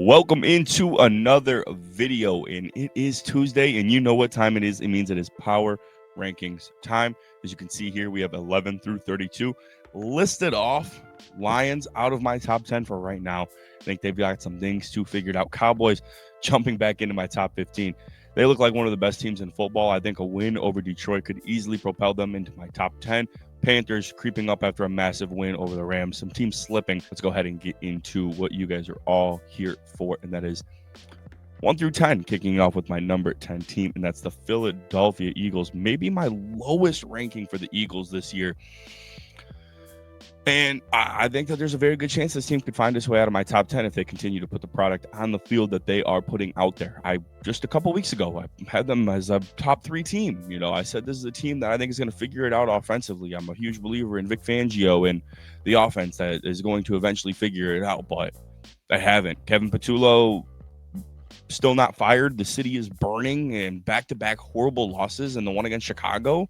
Welcome into another video, and it is Tuesday, and you know what time it is. It means it is power rankings time. As you can see here, we have 11 through 32 listed off. Lions out of my top 10 for right now. I think they've got some things to figure out. Cowboys jumping back into my top 15. They look like one of the best teams in football. I think a win over Detroit could easily propel them into my top 10. Panthers creeping up after a massive win over the Rams. Some teams slipping. Let's go ahead and get into what you guys are all here for, and that is 1 through 10, kicking off with my number 10 team, and that's the Philadelphia Eagles. Maybe my lowest ranking for the Eagles this year. And I think that there's a very good chance this team could find its way out of my top 10 if they continue to put the product on the field that they are putting out there. Just a couple weeks ago, I had them as a top 3 team. You know, I said this is a team that I think is going to figure it out offensively. I'm a huge believer in Vic Fangio and the offense that is going to eventually figure it out, but they haven't. Kevin Patullo still not fired. The city is burning, and back-to-back horrible losses, and the one against Chicago,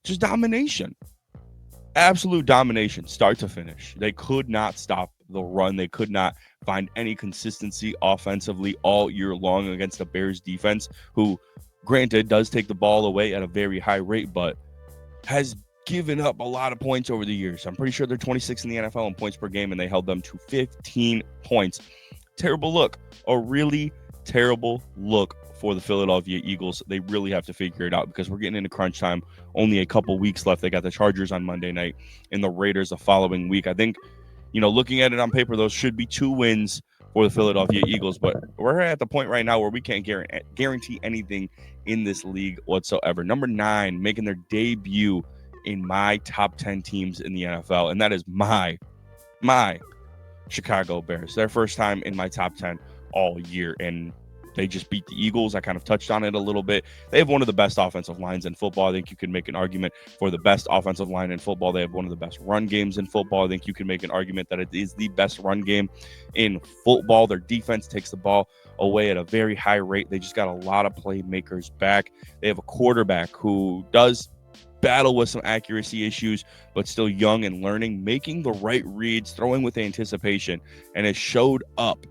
just domination. Absolute domination, start to finish. They could not stop the run. They could not find any consistency offensively all year long against the Bears defense, who, granted, does take the ball away at a very high rate, but has given up a lot of points over the years. I'm pretty sure they're 26 in the NFL in points per game, and they held them to 15 points. Terrible look. A really terrible look for the Philadelphia Eagles. They really have to figure it out because we're getting into crunch time. Only a couple weeks left. They got the Chargers on Monday night and the Raiders the following week. I think, looking at it on paper, those should be 2 wins for the Philadelphia Eagles, but we're at the point right now where we can't guarantee anything in this league whatsoever. Number 9, making their debut in my top 10 teams in the NFL, and that is my Chicago Bears. Their first time in my top 10 all year, and they just beat the Eagles. I kind of touched on it a little bit. They have one of the best offensive lines in football. I think you could make an argument for the best offensive line in football. They have one of the best run games in football. I think you can make an argument that it is the best run game in football. Their defense takes the ball away at a very high rate. They just got a lot of playmakers back. They have a quarterback who does battle with some accuracy issues, but still young and learning, making the right reads, throwing with anticipation, and has showed up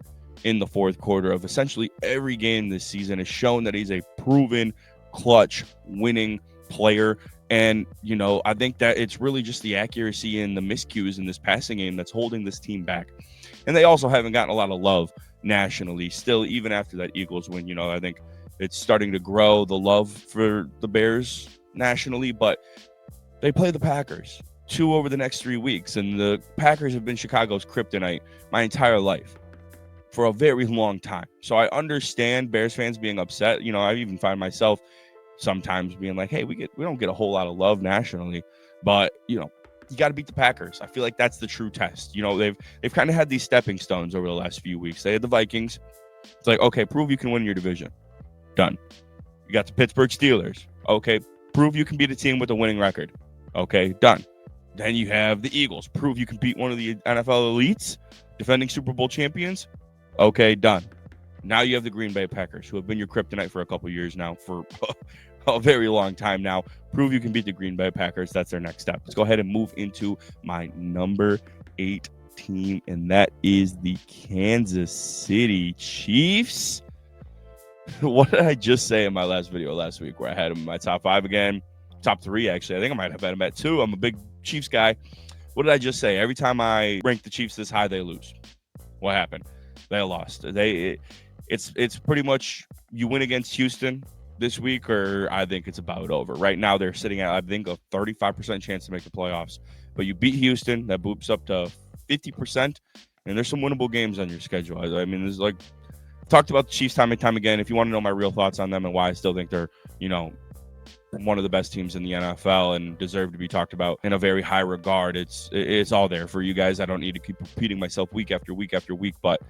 in the fourth quarter of essentially every game this season. Has shown that he's a proven clutch winning player. And, I think that it's really just the accuracy and the miscues in this passing game that's holding this team back. And they also haven't gotten a lot of love nationally still, even after that Eagles win. I think it's starting to grow, the love for the Bears nationally, but they play the Packers 2 over the next 3 weeks. And the Packers have been Chicago's kryptonite my entire life, for a very long time. So I understand Bears fans being upset. I even find myself sometimes being like, hey, we don't get a whole lot of love nationally, but you got to beat the Packers. I feel like that's the true test. They've kind of had these stepping stones over the last few weeks. They had the Vikings. It's like, okay, prove you can win your division. Done. You got the Pittsburgh Steelers. Okay, prove you can beat a team with a winning record. Okay, done. Then you have the Eagles. Prove you can beat one of the NFL elites, defending Super Bowl champions. Okay, done. Now you have the Green Bay Packers, who have been your kryptonite for a couple years now, for a very long time now. Prove you can beat the Green Bay Packers. That's their next step. Let's go ahead and move into my number 8 team, and that is the Kansas City Chiefs. What did I just say in my last video last week, where I had them in my top 5 again? Top 3, actually. I think I might have had them at 2. I'm a big Chiefs guy. What did I just say? Every time I rank the Chiefs this high, they lose. What happened? They lost. It's pretty much you win against Houston this week, or I think it's about over. Right now, they're sitting at, I think, a 35% chance to make the playoffs. But you beat Houston, that boops up to 50%, and there's some winnable games on your schedule. I mean, there's talked about the Chiefs time and time again. If you want to know my real thoughts on them and why I still think they're, one of the best teams in the NFL and deserve to be talked about in a very high regard, it's all there for you guys. I don't need to keep repeating myself week after week after week, but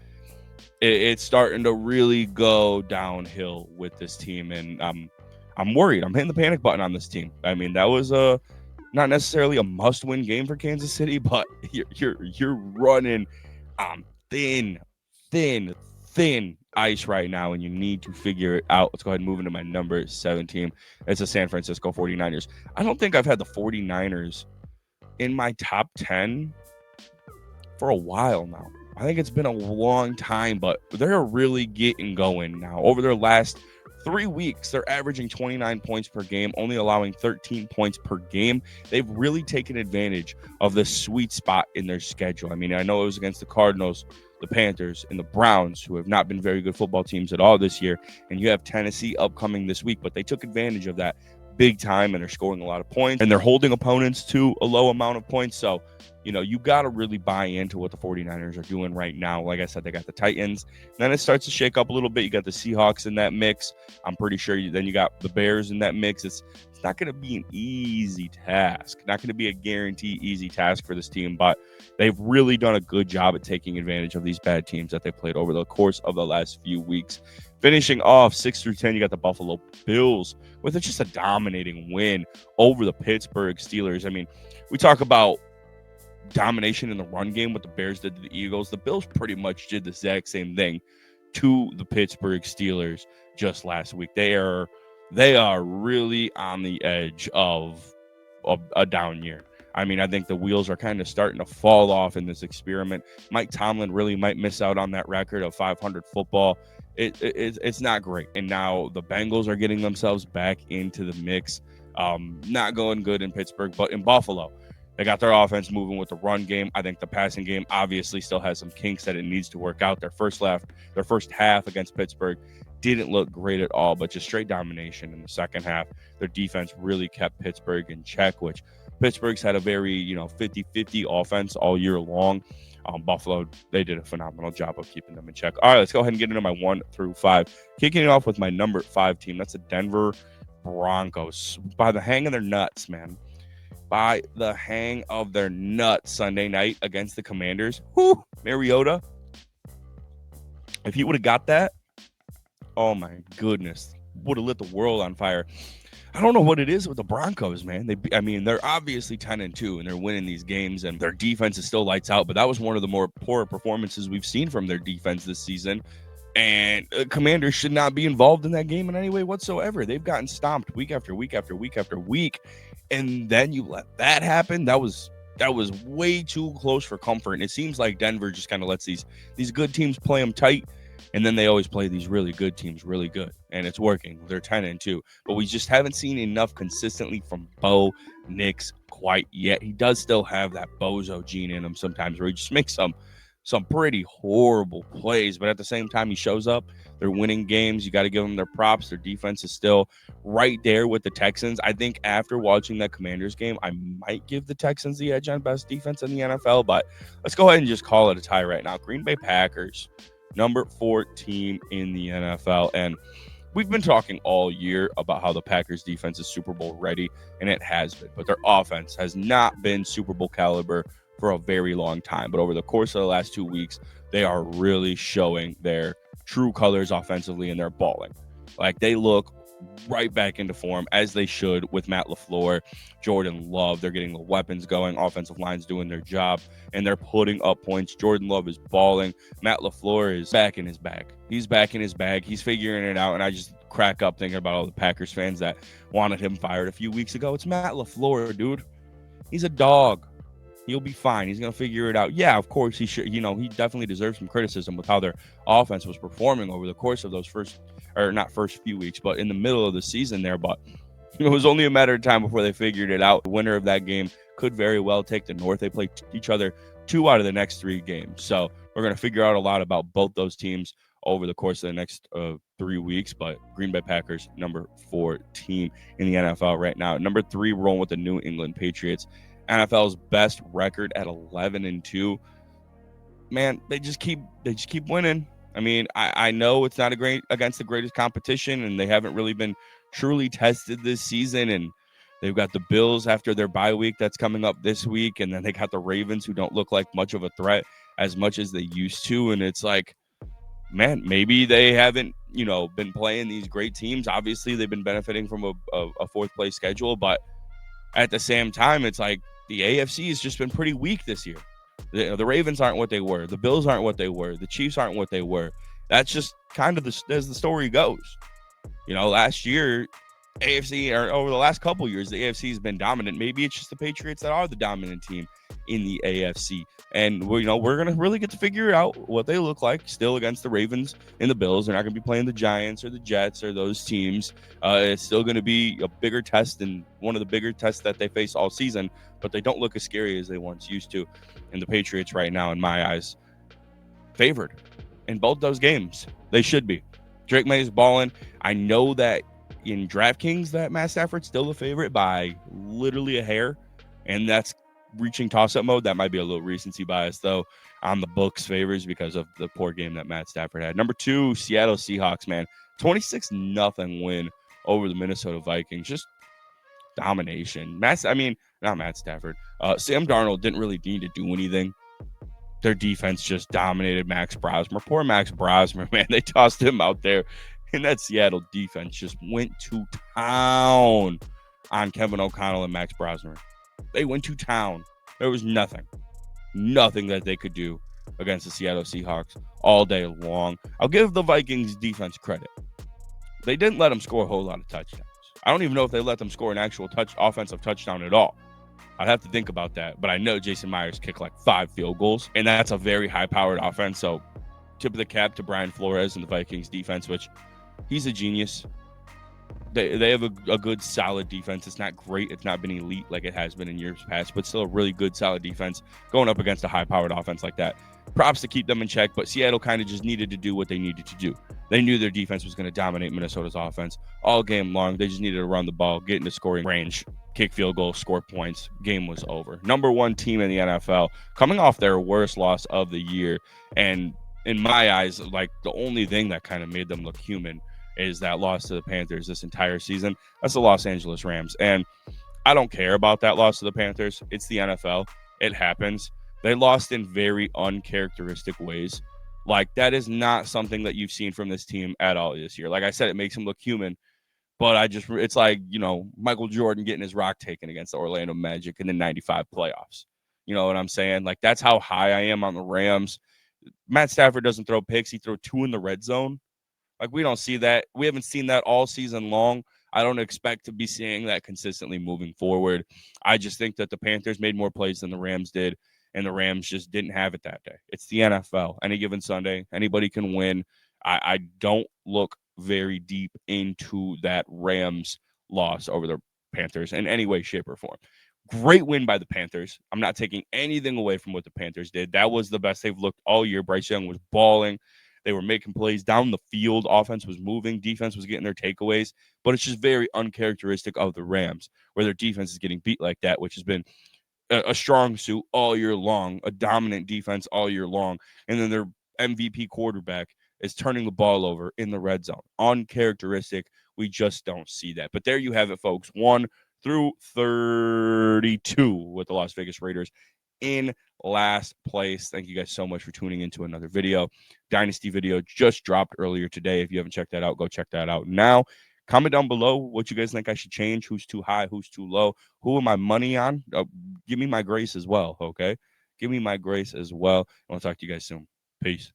it's starting to really go downhill with this team, and I'm worried. I'm hitting the panic button on this team. I mean, that was not necessarily a must-win game for Kansas City, but you're running thin ice right now, and you need to figure it out. Let's go ahead and move into my number 7 team. It's the San Francisco 49ers. I don't think I've had the 49ers in my top 10 for a while now. I think it's been a long time, but they're really getting going now. Over their last 3 weeks, they're averaging 29 points per game, only allowing 13 points per game. They've really taken advantage of the sweet spot in their schedule. I mean, I know it was against the Cardinals, the Panthers, and the Browns, who have not been very good football teams at all this year. And you have Tennessee upcoming this week, but they took advantage of that big time, and they're scoring a lot of points, and they're holding opponents to a low amount of points. So, you got to really buy into what the 49ers are doing right now. Like I said, they got the Titans. Then it starts to shake up a little bit. You got the Seahawks in that mix. I'm pretty sure then you got the Bears in that mix. It's not going to be an easy task. Not going to be a guaranteed easy task for this team, but they've really done a good job at taking advantage of these bad teams that they played over the course of the last few weeks. Finishing off 6-10, you got the Buffalo Bills with just a dominating win over the Pittsburgh Steelers. I mean, we talk about domination in the run game, what the Bears did to the Eagles. The Bills pretty much did the exact same thing to the Pittsburgh Steelers just last week. They are really on the edge of a down year. I mean, I think the wheels are kind of starting to fall off in this experiment. Mike Tomlin really might miss out on that record of 500 football. It's not great. And now the Bengals are getting themselves back into the mix. Not going good in Pittsburgh, but in Buffalo, they got their offense moving with the run game. I think the passing game obviously still has some kinks that it needs to work out. Their first half against Pittsburgh didn't look great at all, but just straight domination in the second half. Their defense really kept Pittsburgh in check, which Pittsburgh's had a very, 50-50 offense all year long. Buffalo, they did a phenomenal job of keeping them in check. All right, let's go ahead and get into my 1 through 5. Kicking it off with my number 5 team. That's the Denver Broncos. By the hang of their nuts, man. By the hang of their nuts Sunday night against the Commanders. Whoo, Mariota. If he would have got that, oh my goodness, would have lit the world on fire. I don't know what it is with the Broncos, man. They're obviously 10-2 and they're winning these games, and their defense is still lights out. But that was one of the more poor performances we've seen from their defense this season. And Commanders should not be involved in that game in any way whatsoever. They've gotten stomped week after week after week after week. And then you let that happen. That was way too close for comfort. And it seems like Denver just kind of lets these good teams play them tight. And then they always play these really good teams really good. And it's working. They're 10-2. But we just haven't seen enough consistently from Bo Nix quite yet. He does still have that bozo gene in him sometimes where he just makes some pretty horrible plays. But at the same time, he shows up. They're winning games. You got to give them their props. Their defense is still right there with the Texans. I think after watching that Commanders game, I might give the Texans the edge on best defense in the NFL. But let's go ahead and just call it a tie right now. Green Bay Packers, number 4 team in the NFL. And we've been talking all year about how the Packers defense is Super Bowl ready, and it has been. But their offense has not been Super Bowl caliber for a very long time. But over the course of the last 2 weeks, they are really showing their true colors offensively, and they're balling. Like, they look right back into form, as they should, with Matt LaFleur, Jordan Love. They're getting the weapons going. Offensive line's doing their job, and they're putting up points. Jordan Love is balling. Matt LaFleur is back in his bag. He's back in his bag. He's figuring it out, and I just crack up thinking about all the Packers fans that wanted him fired a few weeks ago. It's Matt LaFleur, dude. He's a dog. He'll be fine. He's going to figure it out. Yeah, of course, he should. He definitely deserves some criticism with how their offense was performing over the course of those not first few weeks, but in the middle of the season there. But it was only a matter of time before they figured it out. The winner of that game could very well take the North. They play each other 2 out of the next 3 games. So we're going to figure out a lot about both those teams over the course of the next 3 weeks. But Green Bay Packers, number 4 team in the NFL right now. Number 3, rolling with the New England Patriots. NFL's best record at 11-2. Man, they just keep winning. I mean, I know it's not against the greatest competition, and they haven't really been truly tested this season. And they've got the Bills after their bye week that's coming up this week, and then they got the Ravens, who don't look like much of a threat as much as they used to. And it's like, man, maybe they haven't, been playing these great teams. Obviously, they've been benefiting from a fourth place schedule, but at the same time, it's like the AFC has just been pretty weak this year. The Ravens aren't what they were. The Bills aren't what they were. The Chiefs aren't what they were. That's just kind of as the story goes. Last year, AFC, or over the last couple years, the AFC has been dominant. Maybe it's just the Patriots that are the dominant team in the AFC. And we're gonna really get to figure out what they look like still against the Ravens and the Bills. They're not gonna be playing the Giants or the Jets or those teams. It's still gonna be a bigger test and one of the bigger tests that they face all season, but they don't look as scary as they once used to. And the Patriots right now, in my eyes, favored in both those games. They should be. Drake May is balling. I know that in DraftKings that Matt Stafford's still the favorite by literally a hair, and that's reaching toss-up mode. That might be a little recency bias, though, on the books favors because of the poor game that Matt Stafford had. Number 2, Seattle Seahawks, man. 26-0 win over the Minnesota Vikings. Just domination. Not Matt Stafford. Sam Darnold didn't really need to do anything. Their defense just dominated Max Brosmer. Poor Max Brosmer, man. They tossed him out there. And that Seattle defense just went to town on Kevin O'Connell and Max Brosmer. They went to town. There was nothing that they could do against the Seattle Seahawks all day long. I'll give the Vikings defense credit. They didn't let them score a whole lot of touchdowns. I don't even know if they let them score an actual offensive touchdown at all. I'd have to think about that. But I know Jason Myers kicked like 5 field goals, and that's a very high-powered offense. So tip of the cap to Brian Flores and the Vikings defense, which he's a genius. They have a good, solid defense. It's not great. It's not been elite like it has been in years past, but still a really good, solid defense going up against a high-powered offense like that. Props to keep them in check, but Seattle kind of just needed to do what they needed to do. They knew their defense was going to dominate Minnesota's offense all game long. They just needed to run the ball, get into scoring range, kick field goal, score points. Game was over. Number 1 team in the NFL, coming off their worst loss of the year. And in my eyes, like the only thing that kind of made them look human is that loss to the Panthers this entire season. That's the Los Angeles Rams. And I don't care about that loss to the Panthers. It's the NFL. It happens. They lost in very uncharacteristic ways. Like, that is not something that you've seen from this team at all this year. Like I said, it makes them look human. But it's like, Michael Jordan getting his rock taken against the Orlando Magic in the 95 playoffs. You know what I'm saying? Like, that's how high I am on the Rams. Matt Stafford doesn't throw picks. He threw 2 in the red zone. Like, we don't see that. We haven't seen that all season long. I don't expect to be seeing that consistently moving forward. I just think that the Panthers made more plays than the Rams did, and the Rams just didn't have it that day. It's the NFL. Any given Sunday, anybody can win. I don't look very deep into that Rams loss over the Panthers in any way, shape, or form. Great win by the Panthers. I'm not taking anything away from what the Panthers did. That was the best they've looked all year. Bryce Young was balling. They were making plays down the field. Offense was moving. Defense was getting their takeaways. But it's just very uncharacteristic of the Rams, where their defense is getting beat like that, which has been a strong suit all year long, a dominant defense all year long. And then their MVP quarterback is turning the ball over in the red zone. Uncharacteristic. We just don't see that. But there you have it, folks. 1 through 32 with the Las Vegas Raiders in last place. Thank you guys so much for tuning into another video. Dynasty video just dropped earlier today. If you haven't checked that out, go check that out now. Comment down below what you guys think I should change. Who's too high? Who's too low? Who am I money on? Give me my grace as well, okay? Give me my grace as well. I'll talk to you guys soon. Peace.